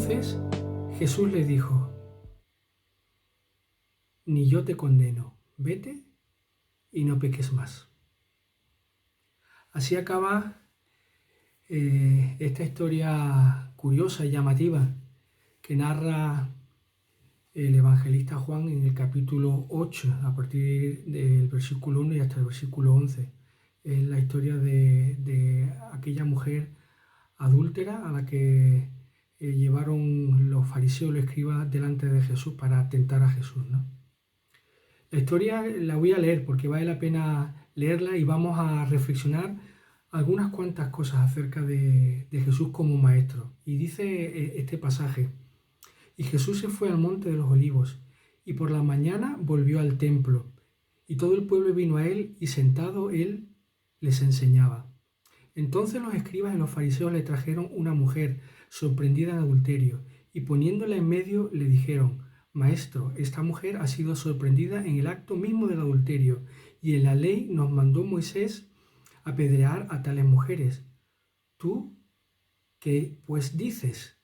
Entonces Jesús le dijo: ni yo te condeno, vete y no peques más. Así acaba esta historia curiosa y llamativa que narra el evangelista Juan en el capítulo 8, a partir del versículo 1 y hasta el versículo 11. Es la historia de aquella mujer adúltera a la que llevaron los fariseos, los escribas, delante de Jesús para tentar a Jesús, ¿no? La historia la voy a leer porque vale la pena leerla y vamos a reflexionar algunas cuantas cosas acerca de Jesús como maestro. Y dice este pasaje: y Jesús se fue al monte de los olivos, y por la mañana volvió al templo, y todo el pueblo vino a él, y sentado él les enseñaba. Entonces los escribas y los fariseos le trajeron una mujer sorprendida en adulterio, y poniéndola en medio le dijeron: Maestro, esta mujer ha sido sorprendida en el acto mismo del adulterio, y en la ley nos mandó Moisés apedrear a tales mujeres. ¿Tú qué pues dices?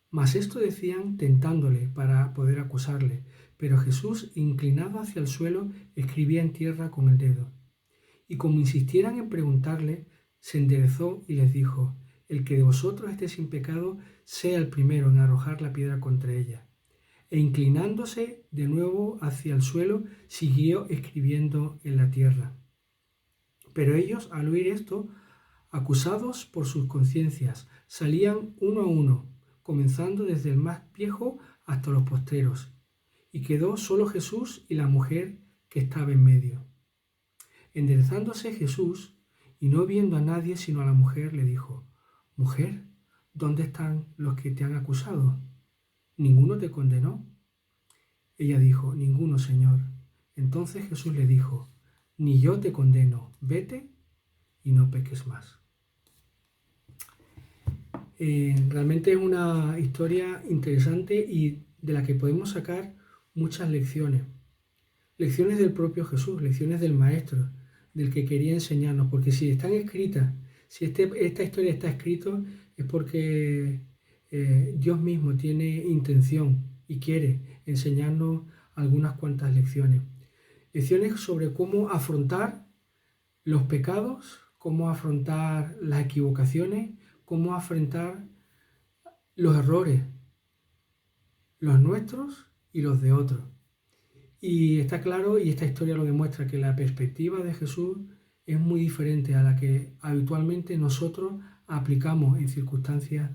Mas esto decían tentándole para poder acusarle, pero Jesús, inclinado hacia el suelo, escribía en tierra con el dedo. Y como insistieran en preguntarle, se enderezó y les dijo: el que de vosotros esté sin pecado, sea el primero en arrojar la piedra contra ella. E inclinándose de nuevo hacia el suelo, siguió escribiendo en la tierra. Pero ellos, al oír esto, acusados por sus conciencias, salían uno a uno, comenzando desde el más viejo hasta los postreros, y quedó solo Jesús y la mujer que estaba en medio. Enderezándose Jesús, y no viendo a nadie sino a la mujer, le dijo: Mujer, ¿dónde están los que te han acusado? ¿Ninguno te condenó? Ella dijo: Ninguno, Señor. Entonces Jesús le dijo: Ni yo te condeno, vete y no peques más. Realmente es una historia interesante y de la que podemos sacar muchas lecciones. Lecciones del propio Jesús, lecciones del Maestro, del que quería enseñarnos, porque si están escritas, si esta historia está escrita, es porque Dios mismo tiene intención y quiere enseñarnos algunas cuantas lecciones. Lecciones sobre cómo afrontar los pecados, cómo afrontar las equivocaciones, cómo afrontar los errores, los nuestros y los de otros. Y está claro, y esta historia lo demuestra, que la perspectiva de Jesús es muy diferente a la que habitualmente nosotros aplicamos en circunstancias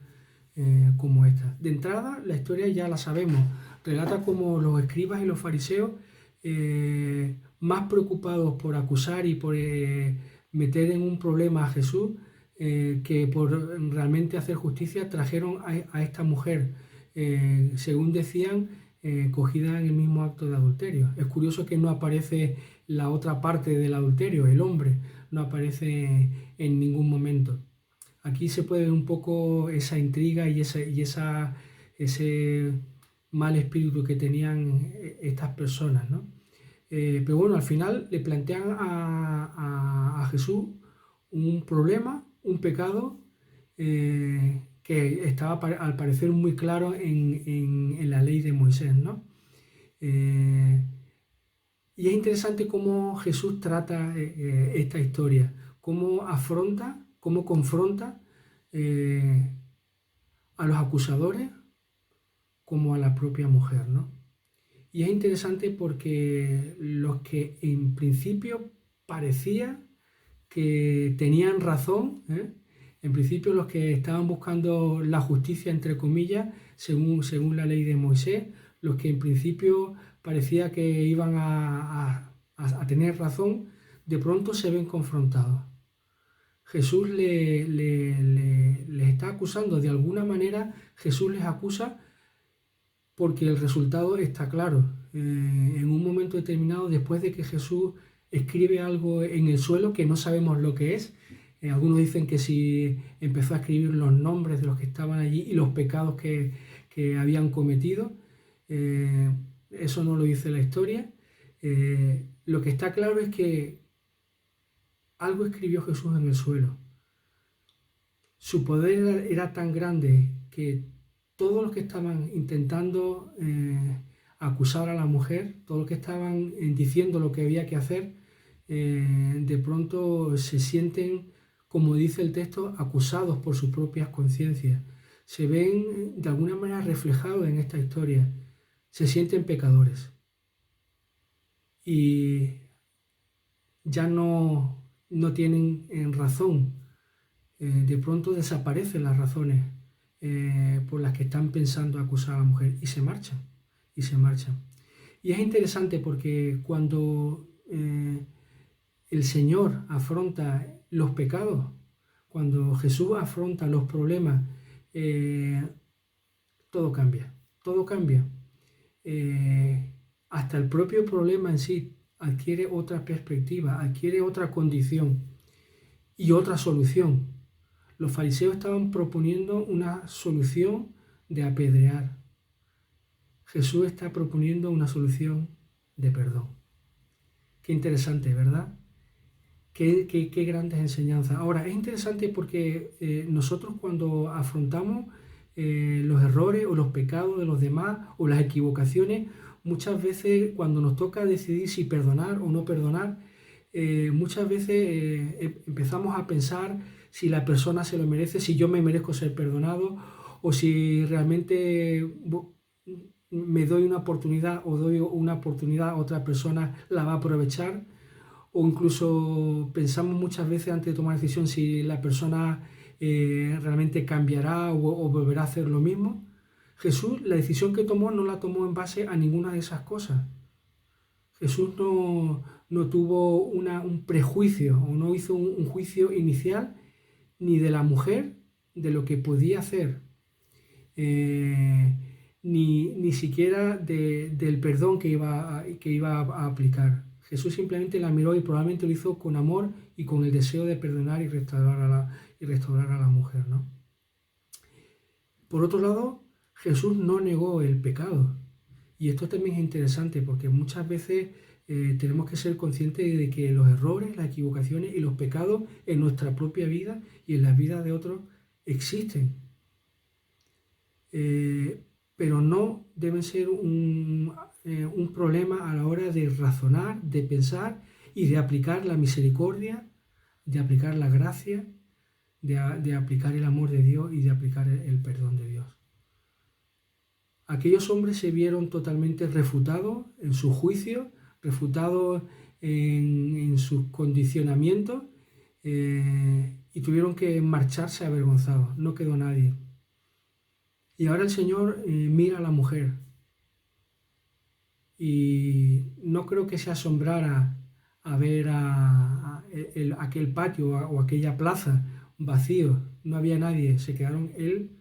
como esta. De entrada, la historia ya la sabemos. Relata cómo los escribas y los fariseos, más preocupados por acusar y por meter en un problema a Jesús, que por realmente hacer justicia, trajeron a esta mujer, según decían, cogida en el mismo acto de adulterio. Es curioso que no aparece la otra parte del adulterio, el hombre, no aparece en ningún momento. Aquí se puede ver un poco esa intriga y ese mal espíritu que tenían estas personas, ¿no? Pero bueno, al final le plantean a Jesús un problema, un pecado, que estaba al parecer muy claro en la ley de Moisés, ¿no? Y es interesante cómo Jesús trata esta historia, cómo afronta, cómo confronta a los acusadores como a la propia mujer, ¿no? Y es interesante porque los que en principio parecía que tenían razón, en principio los que estaban buscando la justicia, entre comillas, según la ley de Moisés, los que en principio parecía que iban a tener razón, de pronto se ven confrontados. Jesús les está acusando, de alguna manera Jesús les acusa porque el resultado está claro. En un momento determinado, después de que Jesús escribe algo en el suelo que no sabemos lo que es, algunos dicen que si empezó a escribir los nombres de los que estaban allí y los pecados que habían cometido, eso no lo dice la historia. Lo que está claro es que algo escribió Jesús en el suelo. Su poder era tan grande que todos los que estaban intentando acusar a la mujer, todos los que estaban diciendo lo que había que hacer, de pronto se sienten, como dice el texto, acusados por sus propias conciencias. Se ven de alguna manera reflejados en esta historia. Se sienten pecadores. Y ya no tienen razón. De pronto desaparecen las razones por las que están pensando acusar a la mujer y se marchan. Y es interesante porque cuando el Señor afronta los pecados, cuando Jesús afronta los problemas, todo cambia, hasta el propio problema en sí adquiere otra perspectiva, adquiere otra condición y otra solución. Los fariseos estaban proponiendo una solución de apedrear. Jesús está proponiendo una solución de perdón. Qué interesante, ¿verdad? Qué grandes enseñanzas. Ahora, es interesante porque nosotros cuando afrontamos los errores o los pecados de los demás o las equivocaciones, muchas veces cuando nos toca decidir si perdonar o no perdonar, muchas veces empezamos a pensar si la persona se lo merece, si yo me merezco ser perdonado o si realmente me doy una oportunidad o doy una oportunidad a otra persona, la va a aprovechar. O incluso pensamos muchas veces antes de tomar decisión si la persona realmente cambiará o volverá a hacer lo mismo. Jesús, la decisión que tomó no la tomó en base a ninguna de esas cosas. Jesús no tuvo un prejuicio o no hizo un juicio inicial ni de la mujer, de lo que podía hacer, ni siquiera del perdón que iba a aplicar. Jesús simplemente la miró y probablemente lo hizo con amor y con el deseo de perdonar y restaurar a la mujer, ¿no? Por otro lado, Jesús no negó el pecado. Y esto también es interesante porque muchas veces tenemos que ser conscientes de que los errores, las equivocaciones y los pecados en nuestra propia vida y en la vida de otros existen. Pero no deben ser un problema a la hora de razonar, de pensar y de aplicar la misericordia, de aplicar la gracia, de aplicar el amor de Dios y de aplicar el perdón de Dios. Aquellos hombres se vieron totalmente refutados en su juicio, refutados en sus condicionamientos y tuvieron que marcharse avergonzados. No quedó nadie. Y ahora el Señor mira a la mujer y no creo que se asombrara a ver aquel patio o aquella plaza vacío. No había nadie, se quedaron él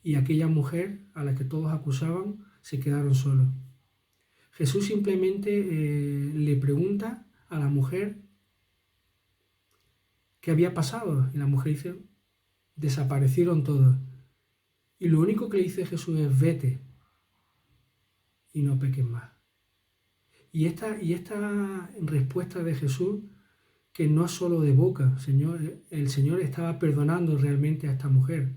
y aquella mujer a la que todos acusaban, se quedaron solos. Jesús simplemente le pregunta a la mujer qué había pasado y la mujer dice, desaparecieron todos. Y lo único que le dice Jesús es vete y no peques más. Y esta respuesta de Jesús, que no es solo de boca, el Señor estaba perdonando realmente a esta mujer.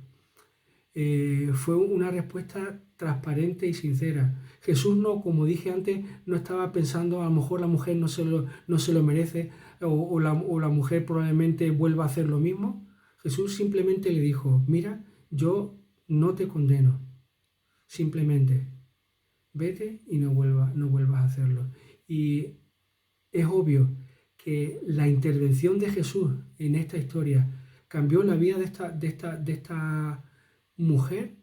Fue una respuesta transparente y sincera. Jesús no, como dije antes, no estaba pensando a lo mejor la mujer no se lo merece o la mujer probablemente vuelva a hacer lo mismo. Jesús simplemente le dijo, mira, yo no te condeno, simplemente vete y no vuelvas a hacerlo. Y es obvio que la intervención de Jesús en esta historia cambió la vida de esta mujer,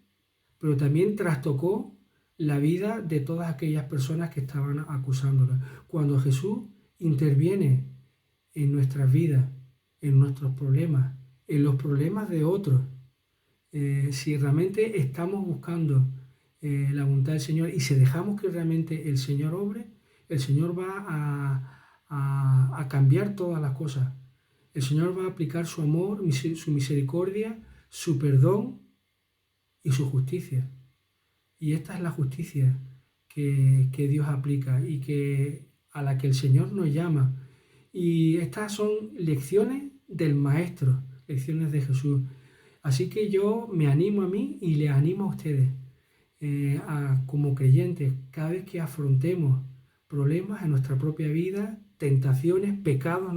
pero también trastocó la vida de todas aquellas personas que estaban acusándola. Cuando Jesús interviene en nuestras vidas, en nuestros problemas, en los problemas de otros, si realmente estamos buscando la voluntad del Señor y si dejamos que realmente el Señor obre, el Señor va a cambiar todas las cosas. El Señor va a aplicar su amor, su misericordia, su perdón y su justicia. Y esta es la justicia que Dios aplica y a la que el Señor nos llama. Y estas son lecciones del Maestro, lecciones de Jesús. Así que yo me animo a mí y les animo a ustedes como creyentes, cada vez que afrontemos problemas en nuestra propia vida, tentaciones, pecados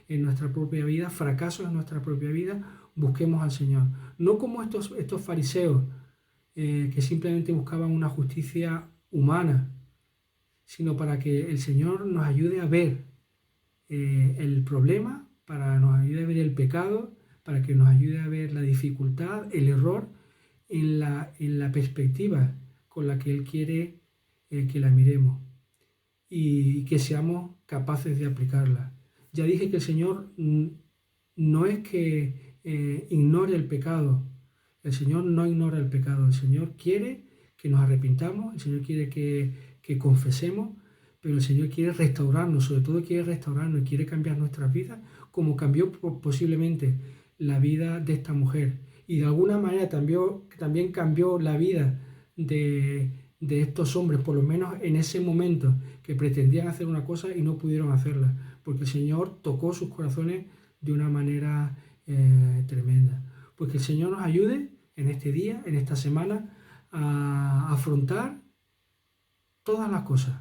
en nuestra propia vida, fracasos en nuestra propia vida, busquemos al Señor. No como estos fariseos que simplemente buscaban una justicia humana, sino para que el Señor nos ayude a ver el problema, para nos ayude a ver el pecado, para que nos ayude a ver la dificultad, el error, en la perspectiva con la que Él quiere que la miremos y que seamos capaces de aplicarla. Ya dije que el Señor no es que ignore el pecado. El Señor no ignora el pecado. El Señor quiere que nos arrepintamos, el Señor quiere que confesemos, pero el Señor quiere restaurarnos, sobre todo quiere restaurarnos y quiere cambiar nuestras vidas, como cambió posiblemente la vida de esta mujer. Y de alguna manera también cambió la vida de estos hombres, por lo menos en ese momento, que pretendían hacer una cosa y no pudieron hacerla, porque el Señor tocó sus corazones de una manera tremenda. Pues que el Señor nos ayude en este día, en esta semana, a afrontar todas las cosas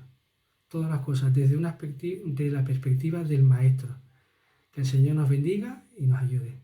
desde de la perspectiva del Maestro. Que el Señor nos bendiga y nos ayude.